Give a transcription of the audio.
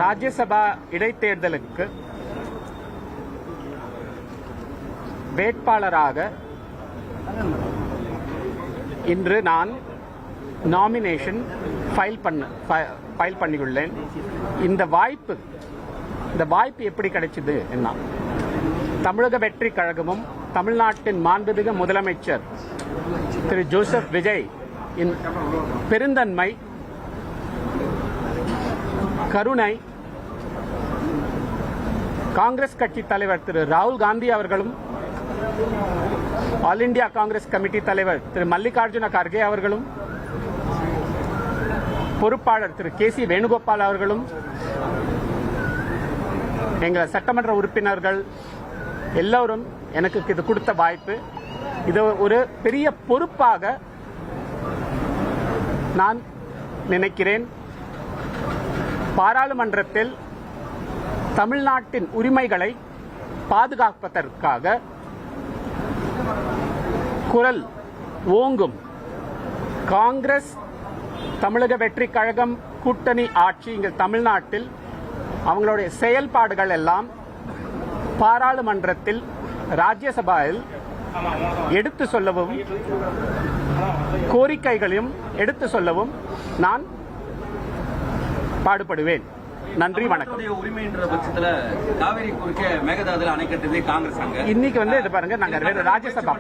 ராஜ்யசபா இடைத்தேர்தலுக்கு வேட்பாளராக இன்று நான் நாமினேஷன் ஃபைல் பண்ணியுள்ளேன். இந்த வாய்ப்பு எப்படி கிடைச்சது என்ன? தமிழக வெற்றி கழகமும் தமிழ்நாட்டின் மாண்புமிகு முதலமைச்சர் திரு ஜோசப் விஜய் பெருந்தன்மை, கருணை, காங்கிரஸ் கட்சி தலைவர் திரு ராகுல் காந்தி அவர்களும், ஆல் இண்டியா காங்கிரஸ் கமிட்டி தலைவர் திரு மல்லிகார்ஜுன கார்கே அவர்களும், பொறுப்பாளர் திரு கே.சி. வேணுகோபால் அவர்களும், எங்கள் சட்டமன்ற உறுப்பினர்கள் எல்லோரும் எனக்கு இது கொடுத்த வாய்ப்பு. இது ஒரு பெரிய பொறுப்பாக நான் நினைக்கிறேன். பாராளுமன்றத்தில் தமிழ்நாட்டின் உரிமைகளை பாதுகாப்பதற்காக குரல் ஓங்கும் காங்கிரஸ் தமிழக வெற்றி கழகம் கூட்டணி ஆட்சி இங்கு தமிழ்நாட்டில் அவங்களுடைய செயல்பாடுகள் எல்லாம் பாராளுமன்றத்தில் ராஜ்யசபாவில் எடுத்து சொல்லவும் கோரிக்கைகளையும் எடுத்து சொல்லவும் நான் பாடுபடுவேன். நன்றி, வணக்கம். இன்னைக்கு இது பாருங்க, நாங்க ராஜ்யசபா